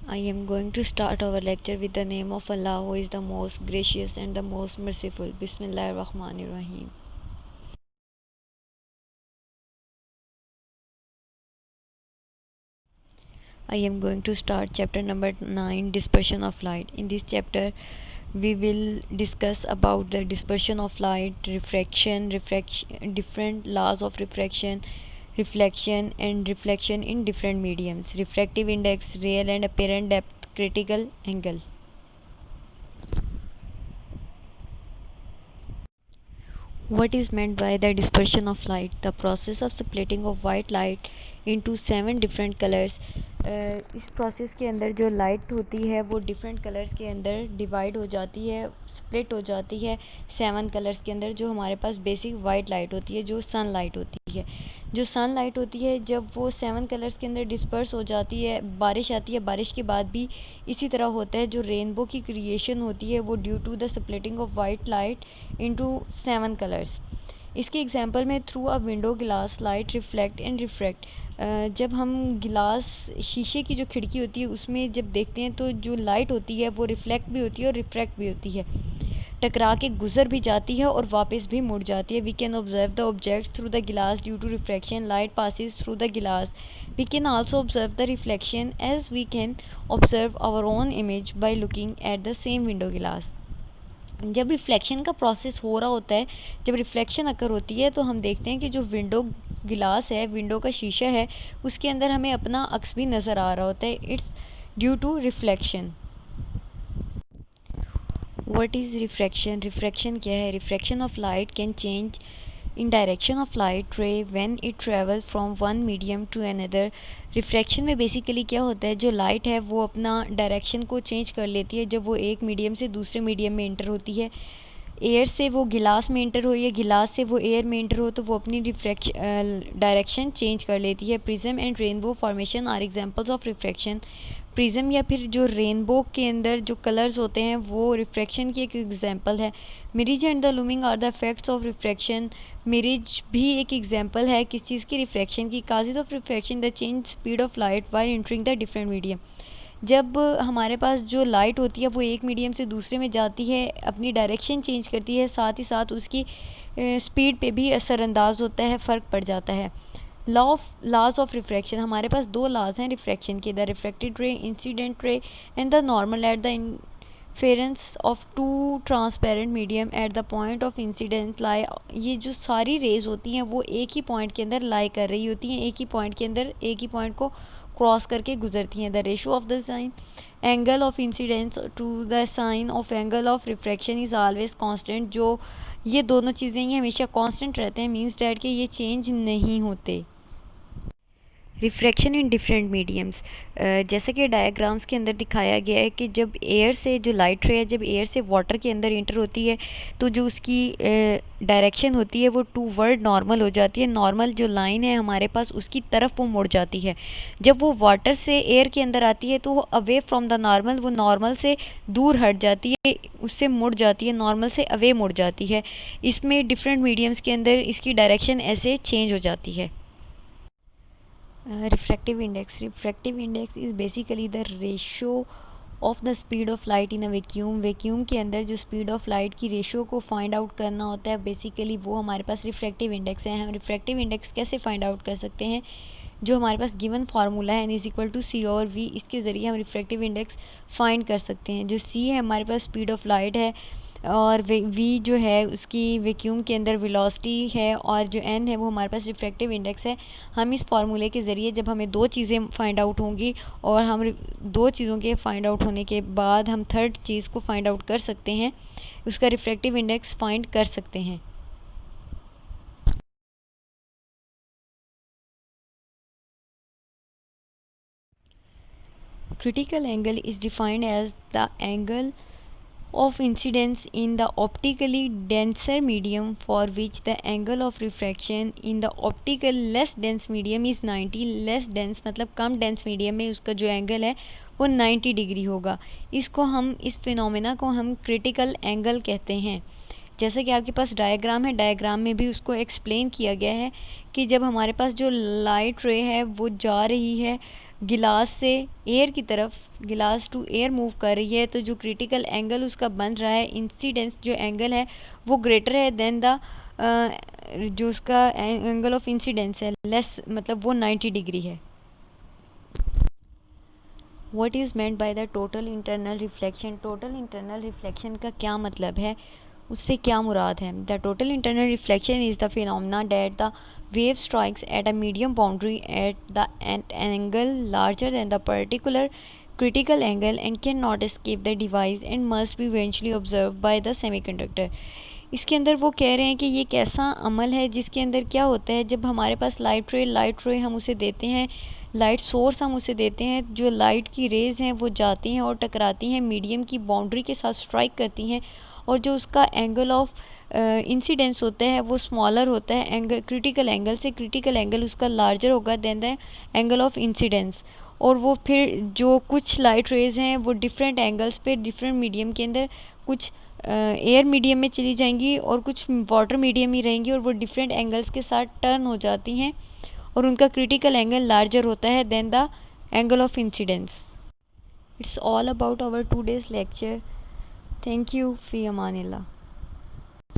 I am going to start our lecture with the name of Allah, who is the most gracious and the most merciful. Bismillahir Rahmanir Rahim. I am going to start chapter number 9, dispersion of light. In this chapter, we will discuss about the dispersion of light, refraction, different laws of reflection and reflection in different mediums, refractive index, real and apparent depth, critical angle. What is meant by the dispersion of light? The process of splitting of white light into 7 different colors. इस process के अंदर जो light होती है वो different colours के अंदर divide हो जाती है, स्प्लिट हो जाती है 7 कलर्स के अंदर। जो हमारे पास बेसिक वाइट लाइट होती है, जो सन लाइट होती है, जो सन लाइट होती है, जब वो 7 कलर्स के अंदर डिस्पर्स हो जाती है, बारिश आती है, बारिश के बाद भी इसी तरह होता है। जो रेनबो की क्रिएशन होती है वो due to the splitting of white light into 7 colours. इसके एग्जांपल में through a window glass light reflect and refract. जब हम गिलास, शीशे की जो खिड़की होती है उसमें जब देखते हैं तो जो लाइट होती है वो रिफ्लेक्ट भी होती है और रिफ्रैक्ट भी होती है, टकरा के गुजर भी जाती है और वापस भी मुड़ जाती है। We can observe the object through the glass due to refraction, light passes through the glass. We can also observe the reflection as we can observe our own image by looking at the same window glass. जब reflection का process हो रहा होता है, जब reflection अकर होती है तो हम देखते हैं कि जो विंडो गिलास है, विंडो का शीशा है, उसके अंदर हमें अपना अक्स भी नज़र आ रहा होता है। It's due to reflection. What is refraction? Refraction क्या है? Refraction of light can change in direction of light ray when it travel from one medium to another। Refraction में बेसिकली क्या होता है, जो लाइट है वो अपना डायरेक्शन को चेंज कर लेती है जब वो एक मीडियम से दूसरे मीडियम में इंटर होती है। एयर से वो गिलास में इंटर हो या गिलास से वो एयर में इंटर हो तो वो अपनी डायरेक्शन चेंज कर लेती है। Prism and rainbow formation are examples of refraction. Prism या फिर जो रेनबो के अंदर जो कलर्स होते हैं वो रिफ्रैक्शन की एक एग्जांपल है। Mirage and the looming are the effects of refraction. Mirage भी एक एग्जांपल है किस चीज़ की? रिफ्रैक्शन की। Causes of refraction, the change speed of light while entering the different medium. जब हमारे पास जो लाइट होती है वो एक मीडियम से दूसरे में जाती है, अपनी डायरेक्शन चेंज करती है, साथ ही साथ उसकी स्पीड पे भी असरअंदाज होता है, फ़र्क पड़ जाता है। लॉज ऑफ रिफ्रैक्शन, हमारे पास 2 लॉज हैं रिफ्रैक्शन के, the refracted ray, incident ray and the normal at the interface of two transparent medium at the point of incidence lie. ये जो सारी रेज होती हैं वो एक ही पॉइंट के अंदर लाई कर रही होती हैं, एक ही पॉइंट के अंदर एक ही पॉइंट को क्रॉस करके गुजरती हैं। The ratio of the sine angle of incidence to the sine of angle of refraction is always constant. जो ये दोनों चीज़ें ये हमेशा कांस्टेंट रहते हैं, मीन्स डैट कि ये चेंज नहीं होते। रिफ्रैक्शन इन डिफरेंट मीडियम्स, जैसा कि डायग्राम्स के अंदर दिखाया गया है कि जब एयर से जो लाइट रे है, जब एयर से वाटर के अंदर इंटर होती है तो जो उसकी डायरेक्शन होती है वो टू वर्ड नॉर्मल हो जाती है। नॉर्मल जो लाइन है हमारे पास उसकी तरफ वो मुड़ जाती है। जब वो वाटर से एयर के अंदर आती है तो वो अवे फ्रॉम द नॉर्मल, वो नॉर्मल से दूर हट जाती है, उससे मुड़ जाती है, नॉर्मल से अवे मुड़ जाती है। इसमें डिफरेंट मीडियम्स के अंदर इसकी डायरेक्शन ऐसे चेंज हो जाती है। refractive index is basically the ratio of the speed of light in a vacuum. Vacuum के अंदर जो स्पीड ऑफ लाइट की रेशियो को फाइंड आउट करना होता है, बेसिकली वो हमारे पास रिफ्रैक्टिव इंडेक्स है। हम रिफ्रैक्टिव इंडेक्स कैसे फाइंड आउट कर सकते हैं? जो हमारे पास गिवन फार्मूला है N=C/V, इसके ज़रिए हम रिफ्रैक्टिव इंडेक्स फाइंड कर सकते हैं। जो C है हमारे पास स्पीड ऑफ लाइट है, और V जो है उसकी वैक्यूम के अंदर वेलोसिटी है, और जो N है वो हमारे पास रिफ्रैक्टिव इंडेक्स है। हम इस फार्मूले के ज़रिए जब हमें 2 चीज़ें फाइंड आउट होंगी और हम 2 चीज़ों के फाइंड आउट होने के बाद हम थर्ड चीज़ को फाइंड आउट कर सकते हैं, उसका रिफ्रैक्टिव इंडेक्स फाइंड कर सकते हैं। Critical angle is defined as the angle of incidence in the optically denser medium for which the angle of refraction in the optical less dense medium is 90। less dense मतलब कम dense medium में उसका जो angle है वो 90 degree होगा। इसको हम, इस फिनोमेना को हम क्रिटिकल एंगल कहते हैं। जैसे कि आपके पास डायग्राम है, डायग्राम में भी उसको एक्सप्लेन किया गया है कि जब हमारे पास जो लाइट रे है वो जा रही है गिलास से एयर की तरफ, गिलास टू एयर मूव कर रही है, तो जो क्रिटिकल एंगल उसका बन रहा है, इंसिडेंस जो एंगल है वो ग्रेटर है देन द जो उसका एंगल ऑफ इंसिडेंस है लेस, मतलब वो 90 डिग्री है। What is meant by the total internal reflection? Total internal reflection का क्या मतलब है, उससे क्या मुराद है? The total internal reflection is the phenomena that the wave strikes at a medium boundary at the angle larger than the particular critical angle and cannot escape the device and must be eventually observed by the semiconductor। इसके अंदर वो कह रहे हैं कि ये कैसा अमल है जिसके अंदर क्या होता है, जब हमारे पास लाइट रे हम उसे देते हैं, लाइट सोर्स हम उसे देते हैं, जो लाइट की रेज़ हैं वो जाती हैं और टकराती हैं, मीडियम की बाउंड्री के साथ स्ट्राइक करती हैं, और जो उसका एंगल ऑफ इंसिडेंस होता है वो स्मॉलर होता है एंगल, क्रिटिकल एंगल से। क्रिटिकल एंगल उसका लार्जर होगा than the angle of incidence, और वो फिर जो कुछ लाइट रेज़ हैं वो डिफरेंट एंगल्स पे डिफरेंट मीडियम के अंदर, कुछ एयर मीडियम में चली जाएंगी और कुछ वाटर मीडियम ही रहेंगी, और वो डिफरेंट एंगल्स के साथ टर्न हो जाती हैं और उनका क्रिटिकल एंगल लार्जर होता है than the angle of incidence. It's all about our two days lecture. Thank you, फी अमान अल्लाह।